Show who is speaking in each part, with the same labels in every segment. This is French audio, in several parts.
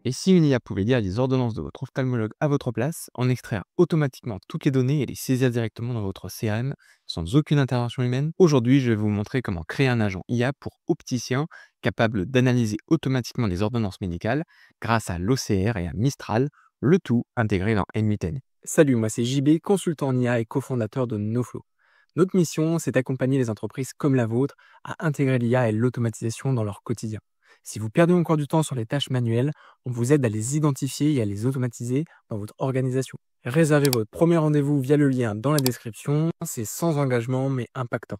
Speaker 1: Et si une IA pouvait lire les ordonnances de votre ophtalmologue à votre place, en extraire automatiquement toutes les données et les saisir directement dans votre CRM sans aucune intervention humaine, aujourd'hui je vais vous montrer comment créer un agent IA pour opticien capable d'analyser automatiquement les ordonnances médicales grâce à l'OCR et à Mistral, le tout intégré dans N8N.
Speaker 2: Salut, moi c'est JB, consultant en IA et cofondateur de NoFlow. Notre mission, c'est d'accompagner les entreprises comme la vôtre à intégrer l'IA et l'automatisation dans leur quotidien. Si vous perdez encore du temps sur les tâches manuelles, on vous aide à les identifier et à les automatiser dans votre organisation. Réservez votre premier rendez-vous via le lien dans la description, c'est sans engagement mais impactant.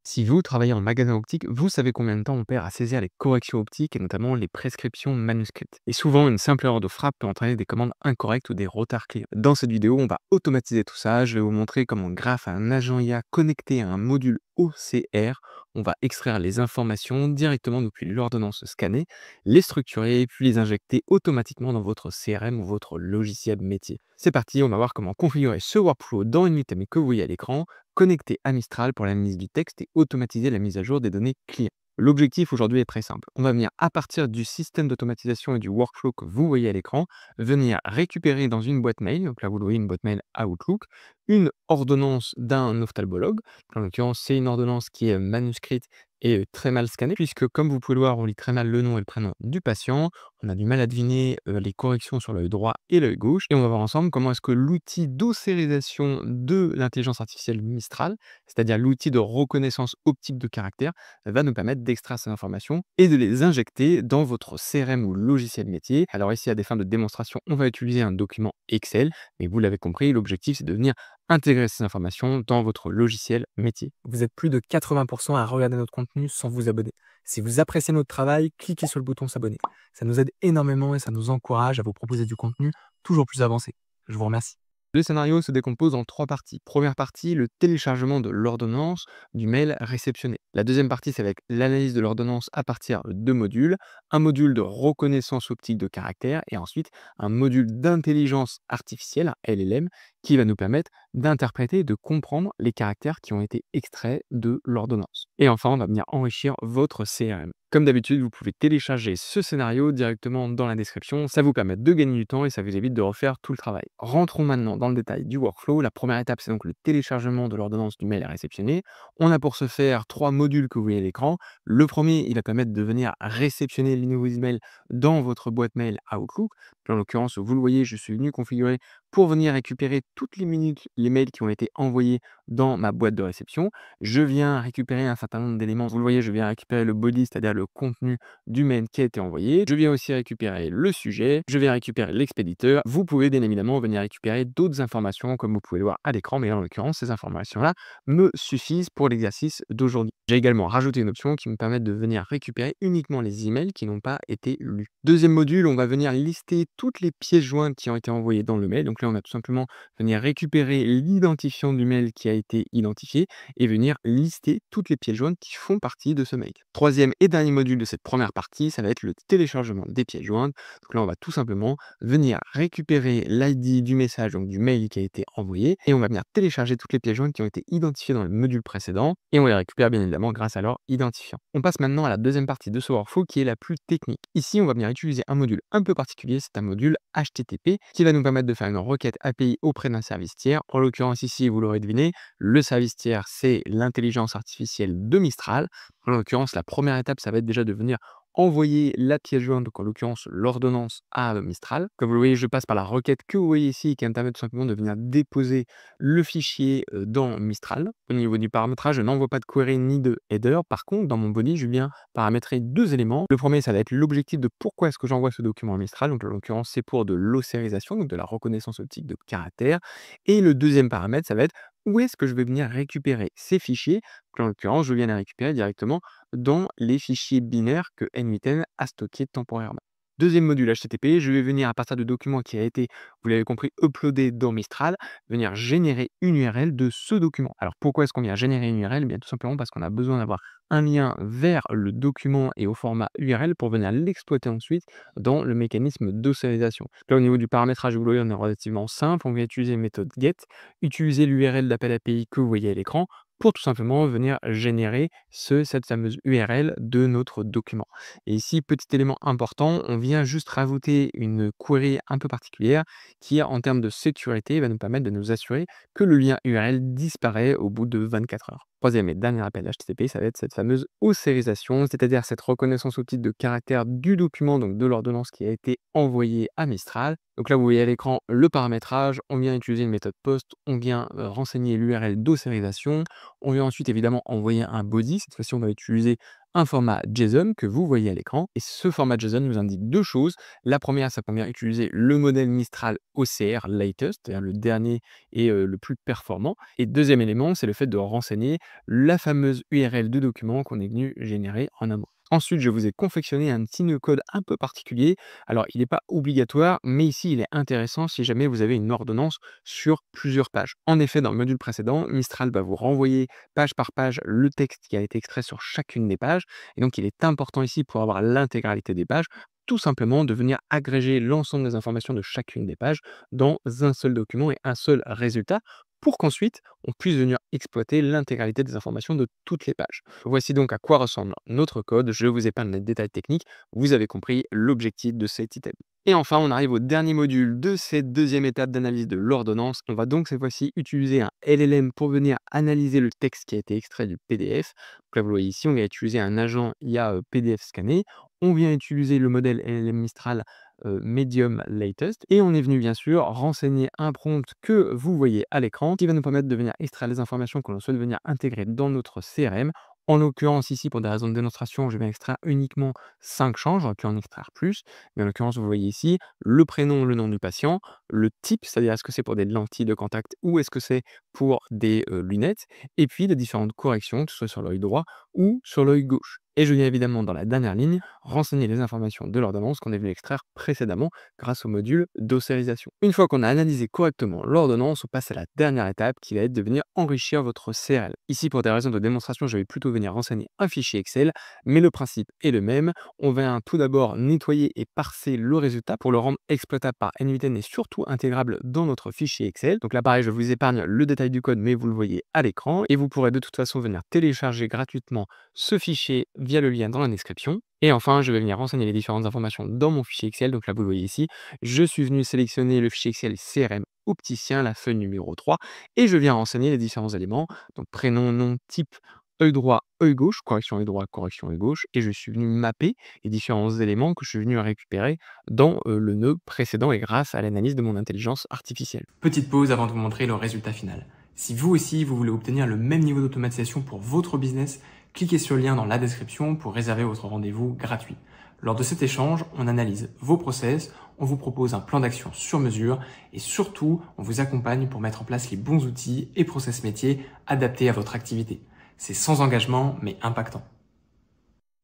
Speaker 1: Si vous travaillez en magasin optique, vous savez combien de temps on perd à saisir les corrections optiques et notamment les prescriptions manuscrites. Et souvent, une simple erreur de frappe peut entraîner des commandes incorrectes ou des retards clients. Dans cette vidéo, on va automatiser tout ça. Je vais vous montrer comment, grâce à un agent IA connecté à un module OCR, on va extraire les informations directement depuis l'ordonnance scannée, les structurer puis les injecter automatiquement dans votre CRM ou votre logiciel métier. C'est parti, on va voir comment configurer ce workflow dans une item que vous voyez à l'écran, connecter à Mistral pour l'analyse du texte et automatiser la mise à jour des données clients. L'objectif aujourd'hui est très simple. On va venir à partir du système d'automatisation et du workflow que vous voyez à l'écran, venir récupérer dans une boîte mail, donc là vous voyez une boîte mail Outlook, une ordonnance d'un ophtalmologue. En l'occurrence, c'est une ordonnance qui est manuscrite et très mal scannée, puisque comme vous pouvez le voir, on lit très mal le nom et le prénom du patient. On a du mal à deviner les corrections sur l'œil droit et l'œil gauche. Et on va voir ensemble comment est-ce que l'outil d'ossérisation de l'intelligence artificielle Mistral, c'est-à-dire l'outil de reconnaissance optique de caractère, va nous permettre d'extraire ces informations et de les injecter dans votre CRM ou logiciel métier. Alors ici, à des fins de démonstration, on va utiliser un document Excel, mais vous l'avez compris, l'objectif c'est de venir intégrer ces informations dans votre logiciel métier.
Speaker 2: Vous êtes plus de 80% à regarder notre contenu sans vous abonner. Si vous appréciez notre travail, cliquez sur le bouton s'abonner. Ça nous aide énormément et ça nous encourage à vous proposer du contenu toujours plus avancé. Je vous remercie.
Speaker 1: Le scénario se décompose en 3 parties. Première partie, le téléchargement de l'ordonnance du mail réceptionné. La deuxième partie, c'est avec l'analyse de l'ordonnance à partir de 2 modules. Un module de reconnaissance optique de caractère et ensuite un module d'intelligence artificielle, un LLM, qui va nous permettre d'interpréter et de comprendre les caractères qui ont été extraits de l'ordonnance. Et enfin, on va venir enrichir votre CRM. Comme d'habitude, vous pouvez télécharger ce scénario directement dans la description. Ça vous permet de gagner du temps et ça vous évite de refaire tout le travail. Rentrons maintenant dans le détail du workflow. La première étape, c'est donc le téléchargement de l'ordonnance du mail à réceptionner. On a pour ce faire 3 modules que vous voyez à l'écran. Le premier, il va permettre de venir réceptionner les nouveaux emails dans votre boîte mail Outlook. En l'occurrence, vous le voyez, je suis venu configurer pour venir récupérer toutes les minutes les mails qui ont été envoyés dans ma boîte de réception. Je viens récupérer un certain nombre d'éléments. Vous le voyez, je viens récupérer le body, c'est-à-dire le contenu du mail qui a été envoyé. Je viens aussi récupérer le sujet. Je viens récupérer l'expéditeur. Vous pouvez bien évidemment venir récupérer d'autres informations, comme vous pouvez le voir à l'écran, mais en l'occurrence, ces informations-là me suffisent pour l'exercice d'aujourd'hui. J'ai également rajouté une option qui me permet de venir récupérer uniquement les emails qui n'ont pas été lus. Deuxième module, on va venir lister toutes les pièces jointes qui ont été envoyées dans le mail. Donc là, on va tout simplement venir récupérer l'identifiant du mail qui a été identifié et venir lister toutes les pièces jointes qui font partie de ce mail. Troisième et dernier module de cette première partie, ça va être le téléchargement des pièces jointes. Donc là, on va tout simplement venir récupérer l'ID du message, donc du mail qui a été envoyé, et on va venir télécharger toutes les pièces jointes qui ont été identifiées dans le module précédent, et on les récupère bien évidemment grâce à leur identifiant. On passe maintenant à la deuxième partie de ce workflow qui est la plus technique. Ici, on va venir utiliser un module un peu particulier, c'est un module HTTP qui va nous permettre de faire une requête API auprès d'un service tiers. En l'occurrence ici, vous l'aurez deviné, le service tiers, c'est l'intelligence artificielle de Mistral. En l'occurrence, la première étape, ça va être déjà de venir envoyer la pièce jointe, donc en l'occurrence l'ordonnance à Mistral. Comme vous le voyez, je passe par la requête que vous voyez ici, qui me permet tout simplement de venir déposer le fichier dans Mistral. Au niveau du paramétrage, je n'envoie pas de query ni de header. Par contre, dans mon body, je viens paramétrer 2 éléments. Le premier, ça va être l'objectif de pourquoi est-ce que j'envoie ce document à Mistral. Donc en l'occurrence, c'est pour de l'ossérisation, donc de la reconnaissance optique de caractère. Et le deuxième paramètre, ça va être où est-ce que je vais venir récupérer ces fichiers. En l'occurrence, je viens les récupérer directement dans les fichiers binaires que N8N a stockés temporairement. Deuxième module HTTP, je vais venir à partir du document qui a été, vous l'avez compris, uploadé dans Mistral, venir générer une URL de ce document. Alors pourquoi est-ce qu'on vient générer une URL? Eh bien tout simplement parce qu'on a besoin d'avoir un lien vers le document et au format URL pour venir l'exploiter ensuite dans le mécanisme d'ossérisation. Là au niveau du paramétrage, vous voyez, on est relativement simple, on vient utiliser une méthode get, utiliser l'URL d'appel API que vous voyez à l'écran, pour tout simplement venir générer cette fameuse URL de notre document. Et ici, petit élément important, on vient juste rajouter une query un peu particulière qui, en termes de sécurité, va nous permettre de nous assurer que le lien URL disparaît au bout de 24 heures. Troisième et dernier appel HTTP, ça va être cette fameuse ossérisation, c'est-à-dire cette reconnaissance au titre de caractère du document, donc de l'ordonnance qui a été envoyée à Mistral. Donc là, vous voyez à l'écran le paramétrage, on vient utiliser une méthode POST, on vient renseigner l'URL d'ossérisation, on vient ensuite évidemment envoyer un body. Cette fois-ci, on va utiliser un format JSON que vous voyez à l'écran. Et ce format JSON nous indique deux choses. La première, c'est qu'on vient utiliser le modèle Mistral OCR Latest, c'est-à-dire le dernier et le plus performant. Et deuxième élément, c'est le fait de renseigner la fameuse URL de document qu'on est venu générer en amont. Ensuite, je vous ai confectionné un petit nœud code un peu particulier. Alors, il n'est pas obligatoire, mais ici, il est intéressant si jamais vous avez une ordonnance sur plusieurs pages. En effet, dans le module précédent, Mistral va vous renvoyer page par page le texte qui a été extrait sur chacune des pages. Et donc, il est important ici, pour avoir l'intégralité des pages, tout simplement de venir agréger l'ensemble des informations de chacune des pages dans un seul document et un seul résultat pour qu'ensuite on puisse venir exploiter l'intégralité des informations de toutes les pages. Voici donc à quoi ressemble notre code. Je vous épargne les détails techniques. Vous avez compris l'objectif de cet item. Et enfin, on arrive au dernier module de cette deuxième étape d'analyse de l'ordonnance. On va donc cette fois-ci utiliser un LLM pour venir analyser le texte qui a été extrait du PDF. Donc là, vous le voyez ici, on va utiliser un agent IA PDF scanné. On vient utiliser le modèle LLM Mistral Medium Latest et on est venu bien sûr renseigner un prompt que vous voyez à l'écran qui va nous permettre de venir extraire les informations que l'on souhaite venir intégrer dans notre CRM. En l'occurrence, ici, pour des raisons de démonstration, je vais extraire uniquement 5 champs, j'aurais pu en extraire plus, mais en l'occurrence, vous voyez ici le prénom, le nom du patient, le type, c'est-à-dire est-ce que c'est pour des lentilles de contact ou est-ce que c'est pour des lunettes, et puis les différentes corrections, que ce soit sur l'œil droit ou sur l'œil gauche. Et je viens évidemment dans la dernière ligne renseigner les informations de l'ordonnance qu'on est venu extraire précédemment grâce au module d'ossérisation. Une fois qu'on a analysé correctement l'ordonnance, on passe à la dernière étape qui va être de venir enrichir votre CRL. Ici, pour des raisons de démonstration, je vais plutôt venir renseigner un fichier Excel, mais le principe est le même. On vient tout d'abord nettoyer et parser le résultat pour le rendre exploitable par NVTen et surtout intégrable dans notre fichier Excel. Donc là, pareil, je vous épargne le détail du code, mais vous le voyez à l'écran et vous pourrez de toute façon venir télécharger gratuitement ce fichier via le lien dans la description. Et enfin, je vais venir renseigner les différentes informations dans mon fichier Excel. Donc là, vous le voyez ici, je suis venu sélectionner le fichier Excel CRM opticien, la feuille numéro 3, et je viens renseigner les différents éléments, donc prénom, nom, type, œil droit, œil gauche, correction œil droit, correction œil gauche, et je suis venu mapper les différents éléments que je suis venu récupérer dans le nœud précédent et grâce à l'analyse de mon intelligence artificielle.
Speaker 2: Petite pause avant de vous montrer le résultat final. Si vous aussi, vous voulez obtenir le même niveau d'automatisation pour votre business, cliquez sur le lien dans la description pour réserver votre rendez-vous gratuit. Lors de cet échange, on analyse vos process, on vous propose un plan d'action sur mesure et surtout, on vous accompagne pour mettre en place les bons outils et process métiers adaptés à votre activité. C'est sans engagement, mais impactant.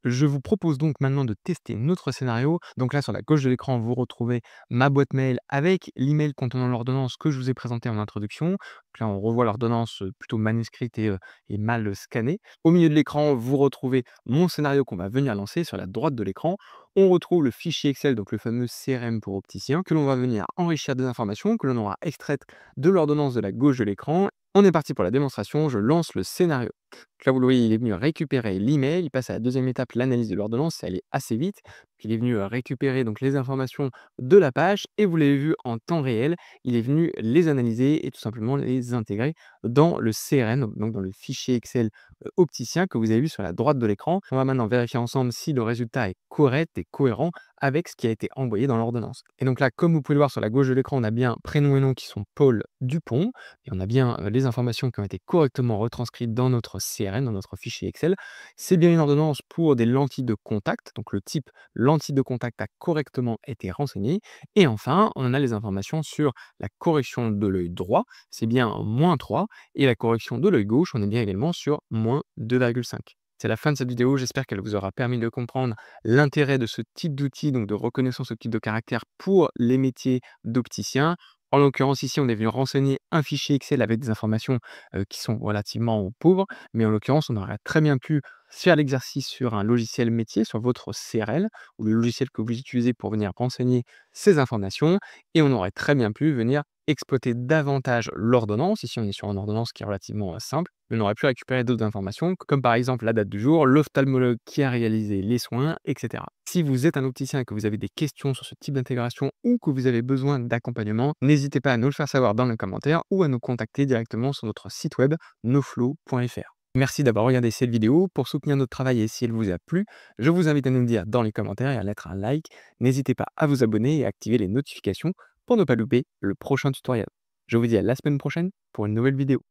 Speaker 1: Je vous propose donc maintenant de tester notre scénario. Donc là, sur la gauche de l'écran, vous retrouvez ma boîte mail avec l'email contenant l'ordonnance que je vous ai présenté en introduction. Donc là, on revoit l'ordonnance plutôt manuscrite et mal scannée. Au milieu de l'écran, vous retrouvez mon scénario qu'on va venir lancer. Sur la droite de l'écran, on retrouve le fichier Excel, donc le fameux CRM pour opticien, que l'on va venir enrichir des informations que l'on aura extraites de l'ordonnance de la gauche de l'écran. On est parti pour la démonstration, je lance le scénario. Donc là, vous le voyez, il est venu récupérer l'email, il passe à la deuxième étape, l'analyse de l'ordonnance, c'est allé assez vite. Il est venu récupérer donc les informations de la page et vous l'avez vu en temps réel, il est venu les analyser et tout simplement les intégrer dans le CRM, donc dans le fichier Excel opticien que vous avez vu sur la droite de l'écran. On va maintenant vérifier ensemble si le résultat est correct et cohérent avec ce qui a été envoyé dans l'ordonnance. Et donc là, comme vous pouvez le voir sur la gauche de l'écran, on a bien prénom et nom qui sont Paul Dupont et on a bien les informations qui ont été correctement retranscrites dans notre CRM, dans notre fichier Excel. C'est bien une ordonnance pour des lentilles de contact, donc le type lentille de contact a correctement été renseigné. Et enfin, on a les informations sur la correction de l'œil droit, c'est bien -3, et la correction de l'œil gauche, on est bien également sur -2,5. C'est la fin de cette vidéo, j'espère qu'elle vous aura permis de comprendre l'intérêt de ce type d'outil, donc de reconnaissance au type de caractère pour les métiers d'opticien. En l'occurrence, ici, on est venu renseigner un fichier Excel avec des informations qui sont relativement pauvres, mais en l'occurrence, on aurait très bien pu faire l'exercice sur un logiciel métier, sur votre CRL ou le logiciel que vous utilisez pour venir renseigner ces informations et on aurait très bien pu venir exploiter davantage l'ordonnance. Ici, on est sur une ordonnance qui est relativement simple, mais on aurait pu récupérer d'autres informations, comme par exemple la date du jour, l'ophtalmologue qui a réalisé les soins, etc. Si vous êtes un opticien et que vous avez des questions sur ce type d'intégration ou que vous avez besoin d'accompagnement, n'hésitez pas à nous le faire savoir dans les commentaires ou à nous contacter directement sur notre site web noflo.fr. Merci d'avoir regardé cette vidéo. Pour soutenir notre travail et si elle vous a plu, je vous invite à nous le dire dans les commentaires et à mettre un like. N'hésitez pas à vous abonner et à activer les notifications pour ne pas louper le prochain tutoriel. Je vous dis à la semaine prochaine pour une nouvelle vidéo.